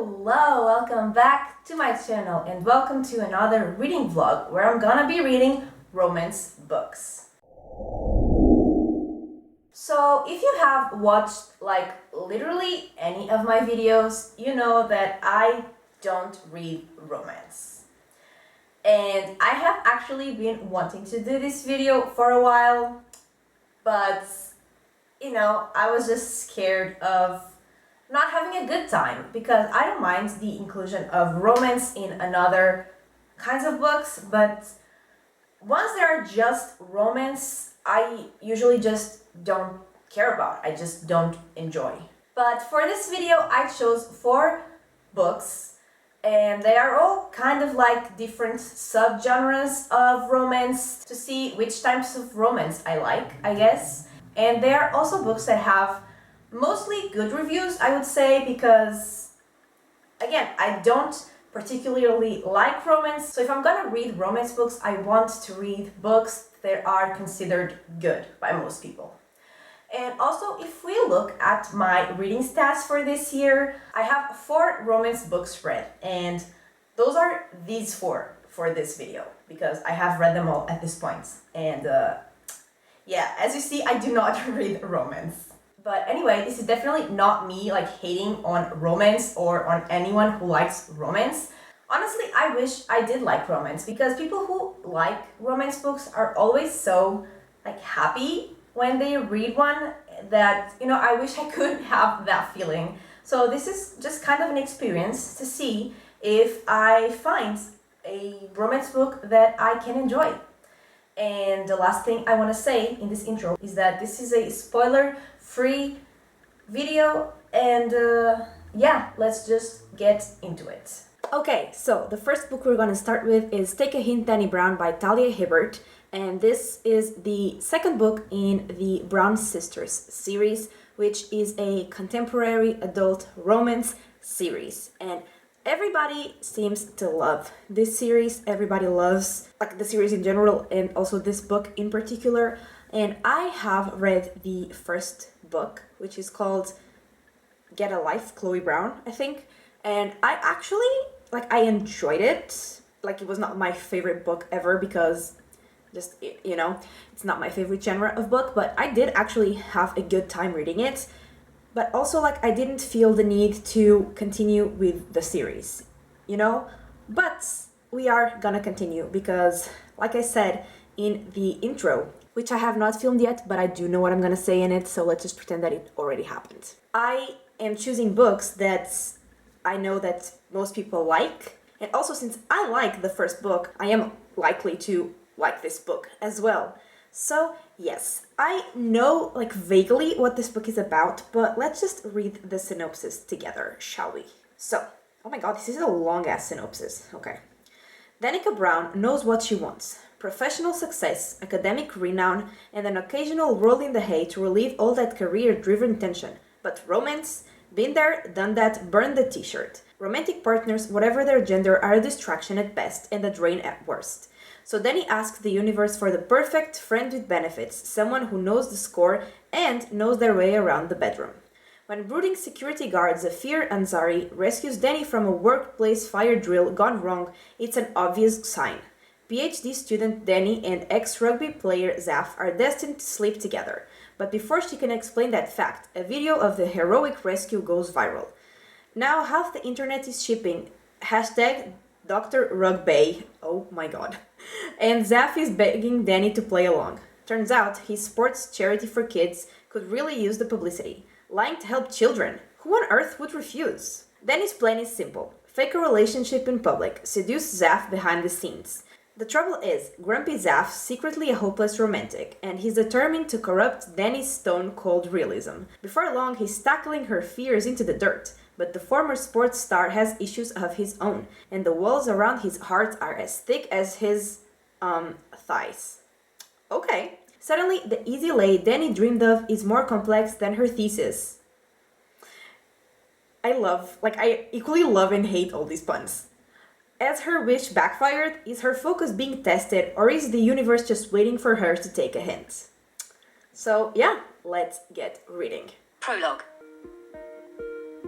Hello, welcome back to my channel and welcome to another reading vlog where I'm gonna be reading romance books. So if you have watched like literally any of my videos, you know that I don't read romance. And I have actually been wanting to do this video for a while, but I was just scared of not having a good time because I don't mind the inclusion of romance in another kinds of books, but once there are just romance, I usually just don't care about. I just don't enjoy. But for this video, I chose 4 books, and they are all kind of like different subgenres of romance to see which types of romance I like, I guess. And they are also books that have mostly good reviews, I would say, because again, I don't particularly like romance. So if I'm gonna read romance books, I want to read books that are considered good by most people. And also, if we look at my reading stats for this year, I have 4 romance books read, and those are these 4 for this video because I have read them all at this point. And yeah, as you see, I do not read romance. But anyway, this is definitely not me like hating on romance or on anyone who likes romance. Honestly, I wish I did like romance because people who like romance books are always so like happy when they read one that, I wish I could have that feeling. So this is just kind of an experience to see if I find a romance book that I can enjoy. And the last thing I want to say in this intro is that this is a spoiler-free video, and yeah, let's just get into it. Okay, so the first book we're going to start with is Take a Hint, Dani Brown by Talia Hibbert, and this is the second book in the Brown Sisters series, which is a contemporary adult romance series. And everybody seems to love this series. Everybody loves like the series in general and also this book in particular. And I have read the first book, which is called Get a Life, Chloe Brown, I think. And I actually, I enjoyed it. Like, it was not my favorite book ever because just, it's not my favorite genre of book, but I did actually have a good time reading it. But also, I didn't feel the need to continue with the series, But we are gonna continue because, like I said in the intro, which I have not filmed yet, but I do know what I'm gonna say in it, so let's just pretend that it already happened. I am choosing books that I know that most people like, and also since I like the first book, I am likely to like this book as well. So, yes, I know vaguely what this book is about, but let's just read the synopsis together, shall we? So, oh my god, this is a long-ass synopsis. Okay. Danica Brown knows what she wants. Professional success, academic renown, and an occasional roll in the hay to relieve all that career-driven tension. But romance? Been there, done that, burned the t-shirt. Romantic partners, whatever their gender, are a distraction at best and a drain at worst. So Dani asks the universe for the perfect friend with benefits, someone who knows the score and knows their way around the bedroom. When brooding security guard Zafir Ansari rescues Dani from a workplace fire drill gone wrong, it's an obvious sign. PhD student Dani and ex-rugby player Zaf are destined to sleep together. But before she can explain that fact, a video of the heroic rescue goes viral. Now half the internet is shipping Dr. Rugby, oh my god, and Zaf is begging Dani to play along. Turns out his sports charity for kids could really use the publicity. Lying to help children, who on earth would refuse? Dani's plan is simple. Fake a relationship in public, seduce Zaf behind the scenes. The trouble is, Grumpy Zaf's secretly a hopeless romantic, and he's determined to corrupt Dani's stone-cold realism. Before long, he's tackling her fears into the dirt. But the former sports star has issues of his own, and the walls around his heart are as thick as his, thighs. Okay. Suddenly, the easy lay Dani dreamed of is more complex than her thesis. I equally love and hate all these puns. As her wish backfired, is her focus being tested, or is the universe just waiting for her to take a hint? So, yeah, let's get reading. Prologue.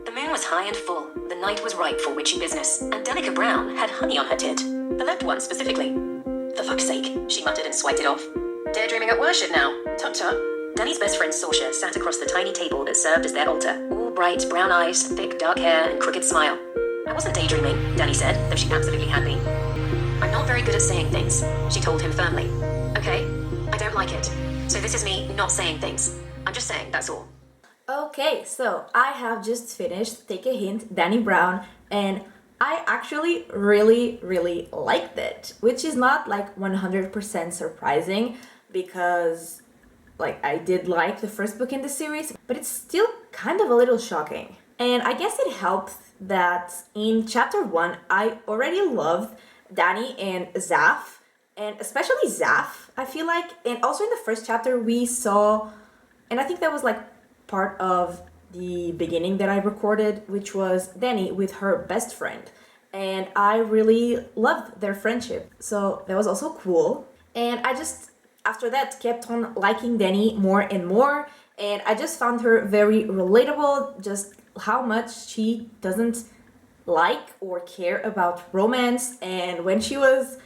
The moon was high and full. The The night was ripe for witchy business, and Danica Brown had honey on her tit. The left one specifically. For fuck's sake, she muttered and swiped it off. Daydreaming at worship now. Tut-tut. Dani's best friend Saoirse sat across the tiny table that served as their altar. All bright brown eyes, thick dark hair, and crooked smile. I wasn't daydreaming, Dani said, though she absolutely had been. I'm not very good at saying things, she told him firmly. Okay? I don't like it. So this is me not saying things. I'm just saying, that's all. Okay, so I have just finished Take a Hint, Dani Brown, and I actually really liked it, which is not like 100% surprising because like I did like the first book in the series, but it's still kind of a little shocking. And I guess it helps that in chapter 1 I already loved Dani and Zaf, and especially Zaf, I feel like. And also in the first chapter we saw, and I think that was like part of the beginning that I recorded, which was Dani with her best friend. And I really loved their friendship. So that was also cool. And I just, after that, kept on liking Dani more and more. And I just found her very relatable, just how much she doesn't like or care about romance. And when she was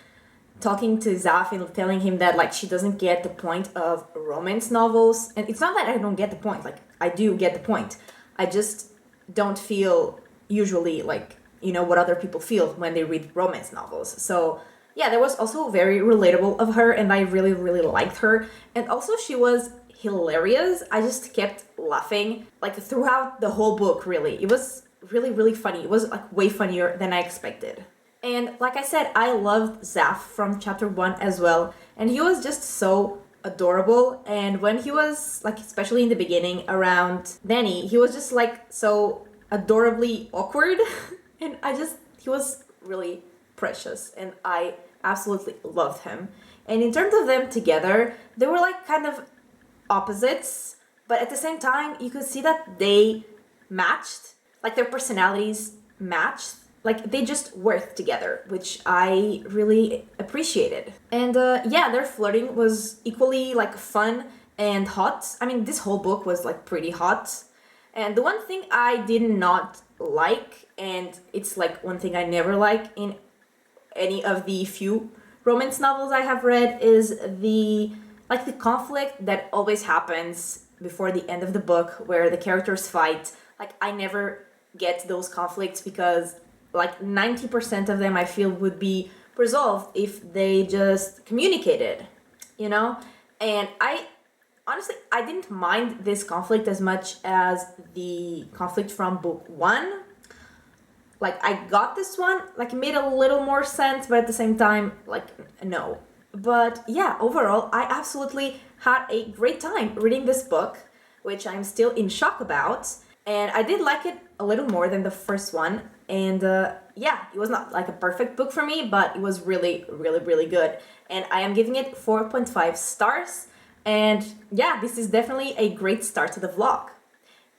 talking to Zaf and telling him that like she doesn't get the point of romance novels, and it's not that I don't get the point, like I do get the point. I just don't feel usually like, you know, what other people feel when they read romance novels. So yeah, that was also very relatable of her, and I really liked her. And also she was hilarious. I just kept laughing like throughout the whole book, really. It was really funny. It was like way funnier than I expected. And like I said, I loved Zaf from chapter 1 as well. And he was just so adorable. And when he was, like, especially in the beginning around Dani, he was just like so adorably awkward. And he was really precious. And I absolutely loved him. And in terms of them together, they were like kind of opposites. But at the same time, you could see that they matched, like their personalities matched. Like, they just worked together, which I really appreciated. And yeah, their flirting was equally, like, fun and hot. I mean, this whole book was, like, pretty hot. And the one thing I did not like, and it's, like, one thing I never like in any of the few romance novels I have read, is the conflict that always happens before the end of the book where the characters fight. Like, I never get those conflicts because like 90% of them I feel would be resolved if they just communicated, you know? And I honestly didn't mind this conflict as much as the conflict from book 1. Like, I got this one, like, it made a little more sense, but at the same time, like, no. But yeah, overall, I absolutely had a great time reading this book, which I'm still in shock about. And I did like it a little more than the first one. And yeah, it was not like a perfect book for me, but it was really good. And I am giving it 4.5 stars. And yeah, this is definitely a great start to the vlog.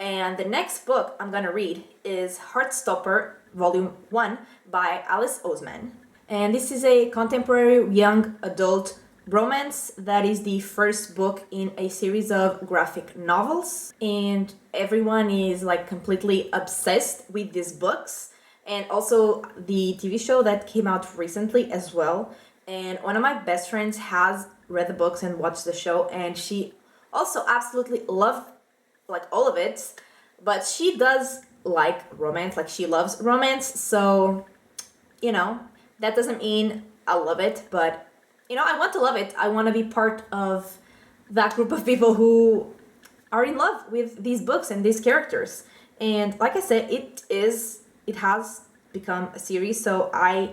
And the next book I'm gonna read is Heartstopper Volume 1 by Alice Oseman. And this is a contemporary young adult romance that is the first book in a series of graphic novels. And everyone is like completely obsessed with these books. And also the TV show that came out recently as well. And one of my best friends has read the books and watched the show, and she also absolutely loved like all of it. But she does like romance, like she loves romance. So, you know, that doesn't mean I love it, but you know, I want to love it. I want to be part of that group of people who are in love with these books and these characters. And like I said, it has become a series, so I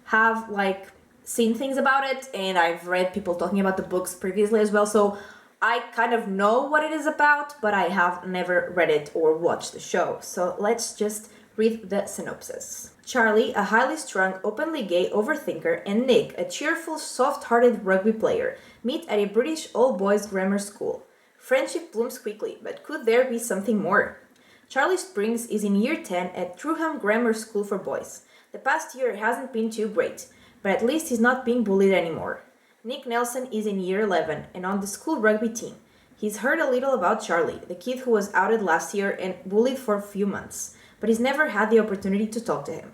have like seen things about it, and I've read people talking about the books previously as well, so I kind of know what it is about, but I have never read it or watched the show. So let's just read the synopsis. Charlie, a highly strung, openly gay overthinker, and Nick, a cheerful, soft-hearted rugby player, meet at a British all-boys grammar school. Friendship blooms quickly, but could there be something more? Charlie Springs is in year 10 at Truham Grammar School for Boys. The past year hasn't been too great, but at least he's not being bullied anymore. Nick Nelson is in year 11 and on the school rugby team. He's heard a little about Charlie, the kid who was outed last year and bullied for a few months. but he's never had the opportunity to talk to him.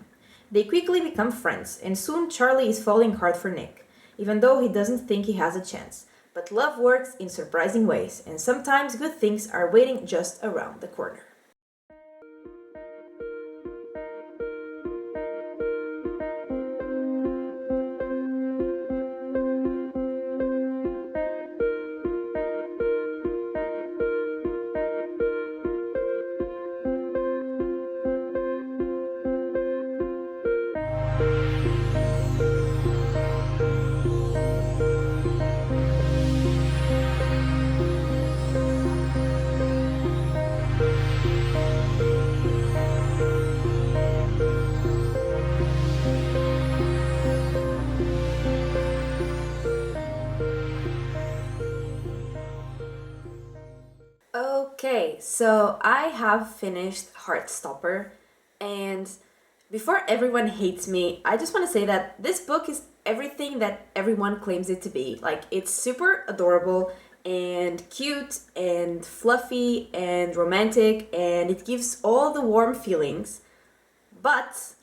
They quickly become friends, and soon Charlie is falling hard for Nick, even though he doesn't think he has a chance. But love works in surprising ways, and sometimes good things are waiting just around the corner. Okay, so I have finished Heartstopper, and before everyone hates me, I just want to say that this book is everything that everyone claims it to be. Like, it's super adorable and cute and fluffy and romantic, and it gives all the warm feelings, but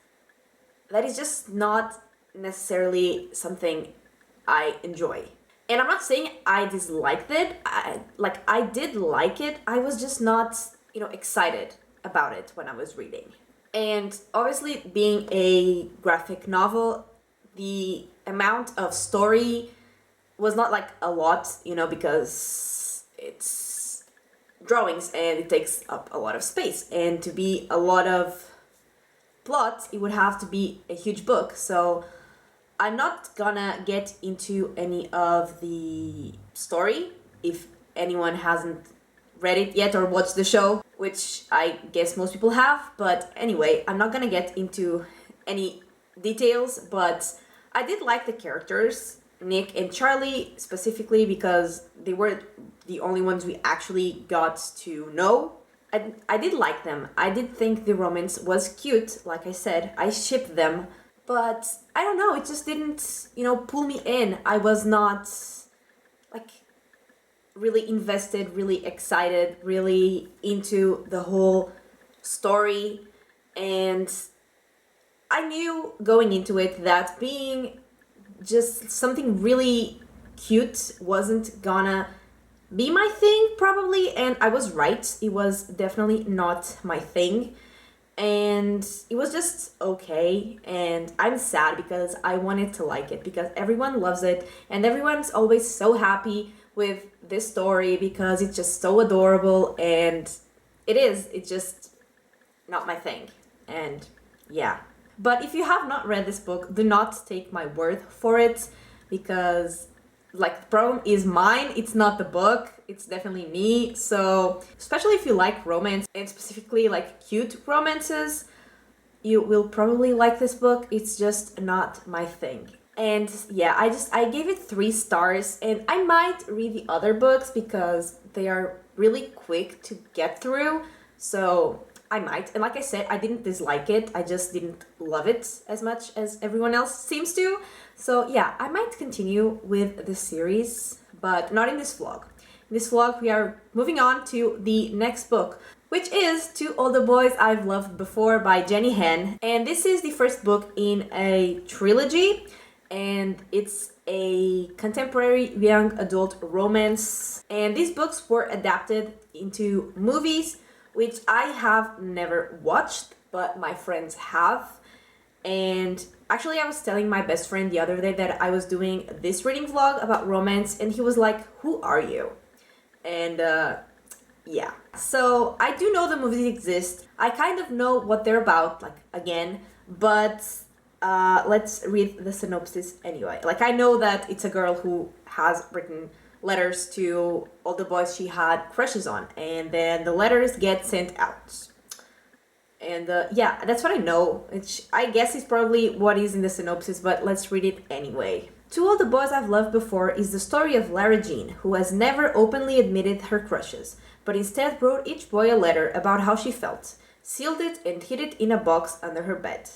that is just not necessarily something I enjoy. And I'm not saying I disliked it. I did like it. I was just not, excited about it when I was reading. And obviously, being a graphic novel, the amount of story was not like a lot, because it's drawings and it takes up a lot of space. And to be a lot of plot, it would have to be a huge book. So I'm not gonna get into any of the story if anyone hasn't read it yet or watched the show, which I guess most people have. But anyway, I'm not gonna get into any details, but I did like the characters, Nick and Charlie specifically, because they were the only ones we actually got to know. I did like them. I did think the romance was cute, like I said. I shipped them. But I don't know, it just didn't, pull me in. I was not, really invested, really excited, really into the whole story. And I knew going into it that being just something really cute wasn't gonna be my thing, probably. And I was right, it was definitely not my thing. And it was just okay, and I'm sad because I wanted to like it, because everyone loves it and everyone's always so happy with this story because it's just so adorable, and it's just not my thing. And yeah, but if you have not read this book, do not take my word for it, because the problem is mine, it's not the book, it's definitely me. So especially if you like romance, and specifically cute romances, you will probably like this book. It's just not my thing. And yeah, I gave it 3 stars, and I might read the other books because they are really quick to get through, so I might. And like I said, I didn't dislike it, I just didn't love it as much as everyone else seems to. So yeah, I might continue with the series, but not in this vlog. In this vlog, we are moving on to the next book, which is To All the Boys I've Loved Before by Jenny Han. And this is the first book in a trilogy, and it's a contemporary young adult romance. And these books were adapted into movies, which I have never watched, but my friends have. And actually, I was telling my best friend the other day that I was doing this reading vlog about romance, and he was like, "Who are you?" And yeah. So I do know the movies exist. I kind of know what they're about, again, but let's read the synopsis anyway. I know that it's a girl who has written letters to all the boys she had crushes on, and then the letters get sent out. And yeah, that's what I know. I guess it's probably what is in the synopsis, but let's read it anyway. To All the Boys I've Loved Before is the story of Lara Jean, who has never openly admitted her crushes, but instead wrote each boy a letter about how she felt, sealed it, and hid it in a box under her bed.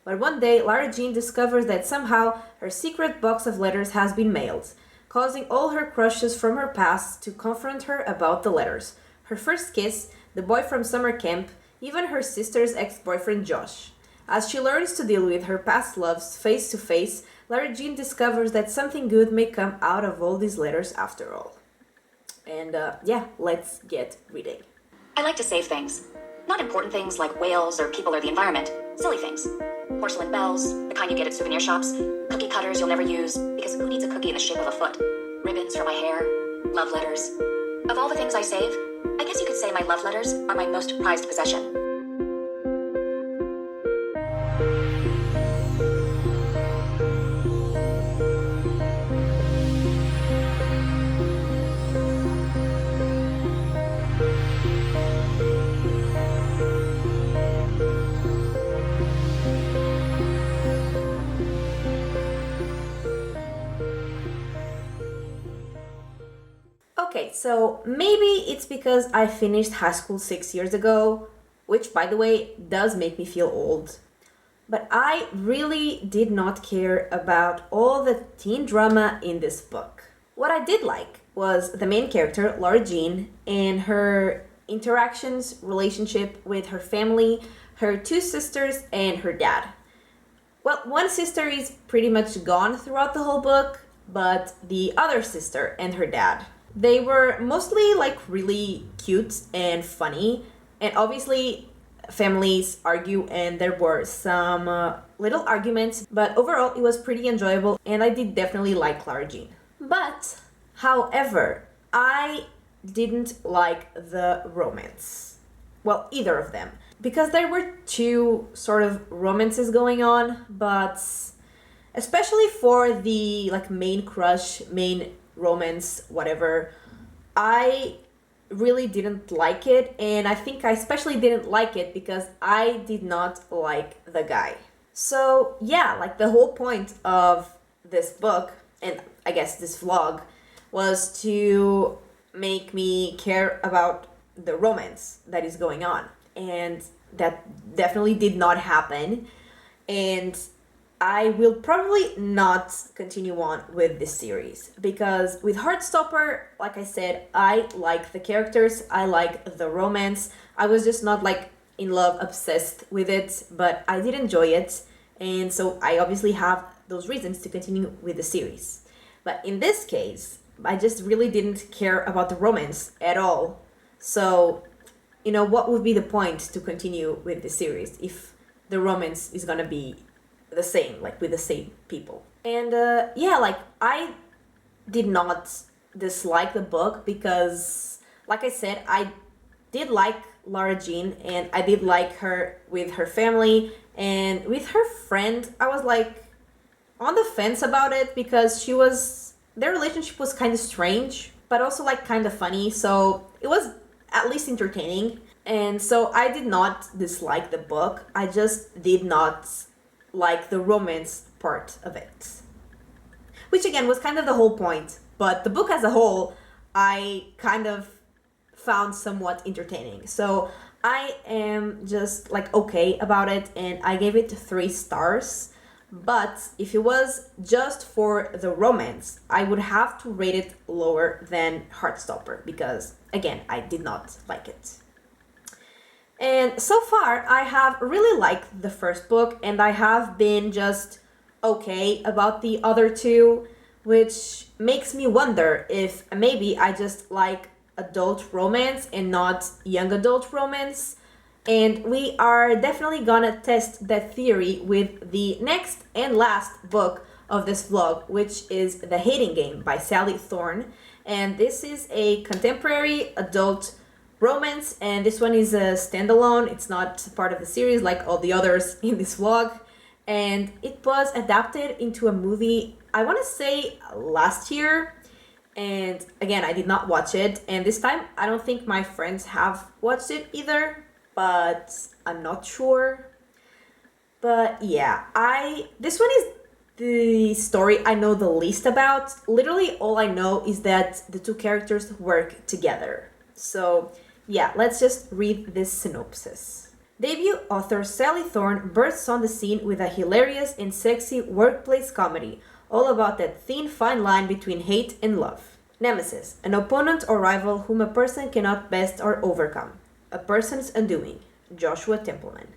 But one day, Lara Jean discovers that somehow her secret box of letters has been mailed, causing all her crushes from her past to confront her about the letters. Her first kiss, the boy from summer camp, even her sister's ex-boyfriend Josh. As she learns to deal with her past loves face to face, Lara Jean discovers that something good may come out of all these letters after all. And let's get reading. I like to save things. Not important things like whales or people or the environment. Silly things. Porcelain bells, the kind you get at souvenir shops. Cookie cutters you'll never use, because who needs a cookie in the shape of a foot? Ribbons for my hair. Love letters. Of all the things I save, I guess you could say my love letters are my most prized possession. Okay, so maybe it's because I finished high school 6 years ago, which by the way does make me feel old. But I really did not care about all the teen drama in this book. What I did like was the main character, Lara Jean, and her interactions, relationship with her family, her two sisters, and her dad. Well, one sister is pretty much gone throughout the whole book, but the other sister and her dad, they were mostly like really cute and funny, and obviously families argue and there were some little arguments, but overall it was pretty enjoyable and I did definitely like Lara Jean. But, however, I didn't like the romance. Well, either of them. Because there were two sort of romances going on, but especially for the like main crush, main romance, whatever, I really didn't like it, and I think I especially didn't like it because I did not like the guy. So yeah, like the whole point of this book, and I guess this vlog, was to make me care about the romance that is going on, and that definitely did not happen, and I will probably not continue on with this series because with Heartstopper, like I said, I like the characters, I like the romance. I was just not like in love, obsessed with it, but I did enjoy it, and so I obviously have those reasons to continue with the series. But in this case, I just really didn't care about the romance at all. So, what would be the point to continue with the series if the romance is gonna be the same, like with the same people? And I did not dislike the book because, like I said, I did like Lara Jean and I did like her with her family, and with her friend I was like on the fence about it because their relationship was kind of strange but also like kind of funny, so it was at least entertaining. And so I did not dislike the book, I just did not like the romance part of it, which again was kind of the whole point, but the book as a whole I kind of found somewhat entertaining, so I am just like okay about it and I gave it 3 stars. But if it was just for the romance, I would have to rate it lower than Heartstopper because again I did not like it. And so far, I have really liked the first book, and I have been just okay about the other two, which makes me wonder if maybe I just like adult romance and not young adult romance. And we are definitely gonna test that theory with the next and last book of this vlog, which is The Hating Game by Sally Thorne. And this is a contemporary adult romance, and this one is a standalone. It's not part of the series like all the others in this vlog, and it was adapted into a movie, I want to say last year, and again I did not watch it, and this time I don't think my friends have watched it either, but I'm not sure. But yeah, this one is the story I know the least about. Literally all I know is that the two characters work together. So yeah, let's just read this synopsis. Debut author Sally Thorne bursts on the scene with a hilarious and sexy workplace comedy, all about that thin fine line between hate and love. Nemesis, an opponent or rival whom a person cannot best or overcome. A person's undoing. Joshua Templeman.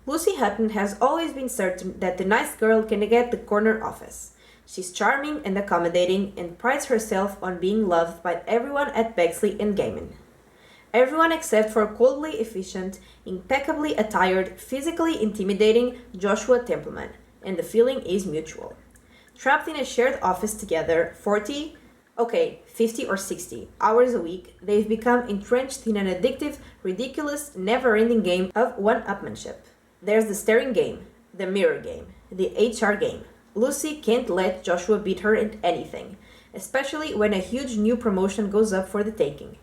Lucy Hutton has always been certain that the nice girl can get the corner office. She's charming and accommodating and prides herself on being loved by everyone at Bexley and Gaiman. Everyone except for coldly efficient, impeccably attired, physically intimidating Joshua Templeman, and the feeling is mutual. Trapped in a shared office together, 50 or 60 hours a week, they've become entrenched in an addictive, ridiculous, never-ending game of one-upmanship. There's the staring game, the mirror game, the HR game. Lucy can't let Joshua beat her at anything, especially when a huge new promotion goes up for the taking.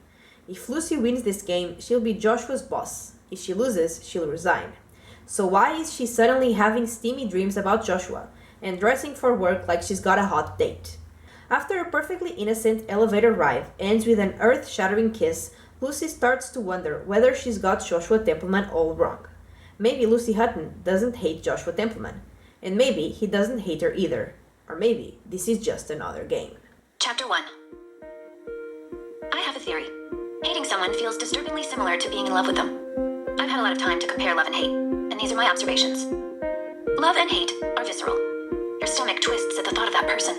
If Lucy wins this game, she'll be Joshua's boss. If she loses, she'll resign. So why is she suddenly having steamy dreams about Joshua and dressing for work like she's got a hot date? After a perfectly innocent elevator ride ends with an earth-shattering kiss, Lucy starts to wonder whether she's got Joshua Templeman all wrong. Maybe Lucy Hutton doesn't hate Joshua Templeman, and maybe he doesn't hate her either. Or maybe this is just another game. Chapter 1. I have a theory. Hating someone feels disturbingly similar to being in love with them. I've had a lot of time to compare love and hate, and these are my observations. Love and hate are visceral. Your stomach twists at the thought of that person.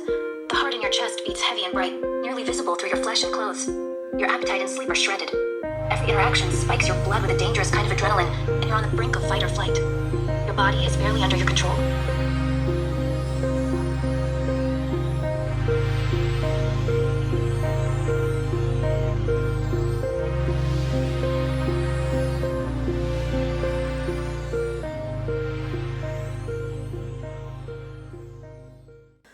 The heart in your chest beats heavy and bright, nearly visible through your flesh and clothes. Your appetite and sleep are shredded. Every interaction spikes your blood with a dangerous kind of adrenaline, and you're on the brink of fight or flight. Your body is barely under your control.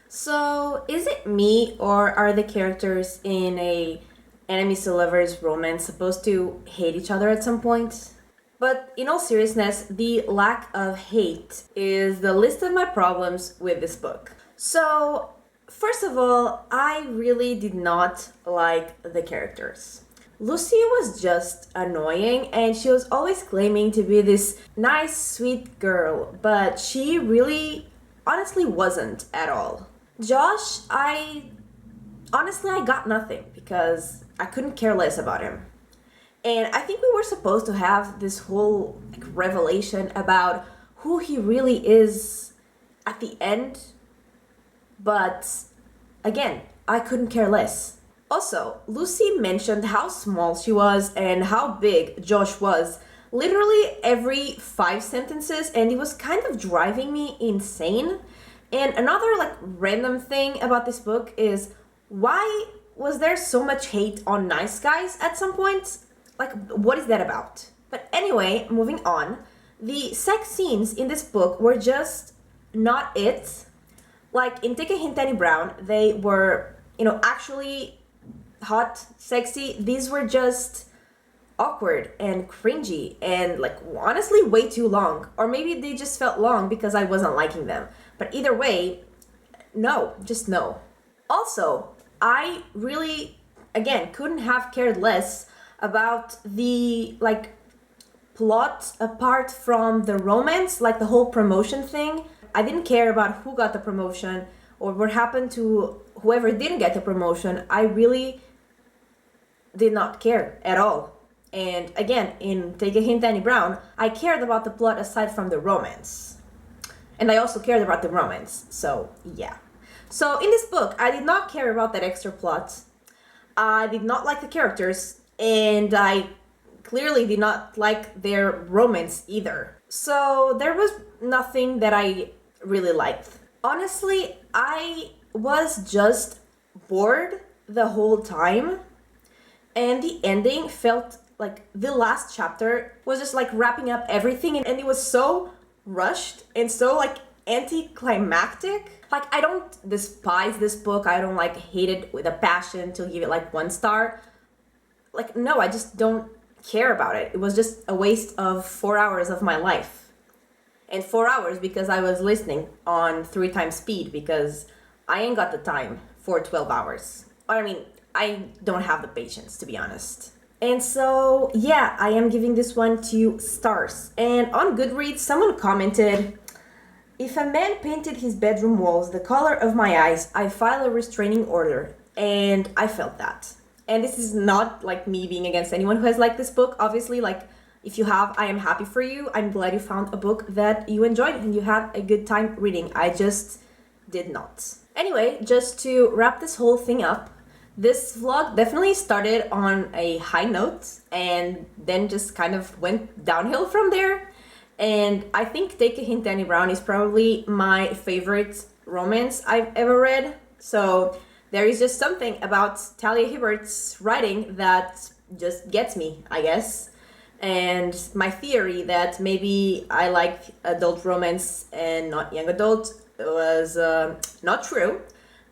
So, is it me, or are the characters in a enemies to lovers romance supposed to hate each other at some point? But in all seriousness, the lack of hate is the list of my problems with this book. So, first of all, I really did not like the characters. Lucy was just annoying, and she was always claiming to be this nice, sweet girl, but she really, honestly wasn't at all. Josh, I got nothing because I couldn't care less about him. And I think we were supposed to have this whole revelation about who he really is at the end. But again, I couldn't care less. Also, Lucy mentioned how small she was and how big Josh was literally every 5 sentences, and it was kind of driving me insane. And another random thing about this book is, why was there so much hate on nice guys at some point? What is that about? But anyway, moving on. The sex scenes in this book were just not it. Like in Take a Hint, Dani Brown, they were, actually hot, sexy. These were just awkward and cringy and honestly way too long. Or maybe they just felt long because I wasn't liking them. But either way, no, just no. Also, I really, again, couldn't have cared less about the plot apart from the romance, the whole promotion thing. I didn't care about who got the promotion or what happened to whoever didn't get the promotion. I really did not care at all. And again, in Take a Hint, Dani Brown, I cared about the plot aside from the romance. And I also cared about the romance, so yeah. So in this book, I did not care about that extra plot. I did not like the characters, and I clearly did not like their romance either. So there was nothing that I really liked. Honestly, I was just bored the whole time, and the ending felt like the last chapter was just wrapping up everything, and it was so rushed and so anticlimactic. I don't despise this book. I don't hate it with a passion to give it 1 star. No, I just don't care about it. It was just a waste of 4 hours of my life. And 4 hours because I was listening on 3 times speed because I ain't got the time for 12 hours. I don't have the patience, to be honest. And so, yeah, I am giving this one 2 stars. And on Goodreads, someone commented, "If a man painted his bedroom walls the color of my eyes, I file a restraining order." And I felt that. And this is not me being against anyone who has liked this book. Obviously, If you have, I am happy for you. I'm glad you found a book that you enjoyed and you had a good time reading. I just did not. Anyway, just to wrap this whole thing up, this vlog definitely started on a high note and then just kind of went downhill from there. And I think Take a Hint, Dani Brown is probably my favorite romance I've ever read. So there is just something about Talia Hibbert's writing that just gets me, I guess. And my theory that maybe I like adult romance and not young adult was not true,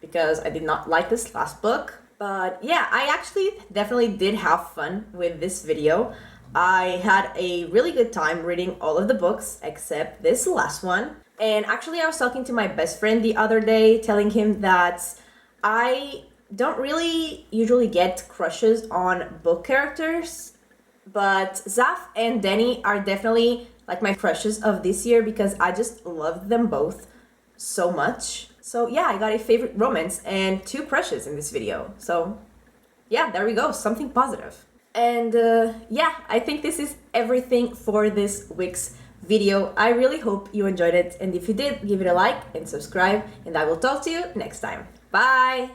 because I did not like this last book. But yeah, I actually definitely did have fun with this video. I had a really good time reading all of the books except this last one. And actually I was talking to my best friend the other day, telling him that I don't really usually get crushes on book characters, but Zaf and Dani are definitely like my crushes of this year because I just loved them both so much. So yeah, I got a favorite romance and 2 crushes in this video. So yeah, there we go, something positive. And yeah, I think this is everything for this week's video. I really hope you enjoyed it, and if you did, give it a like and subscribe, and I will talk to you next time. Bye!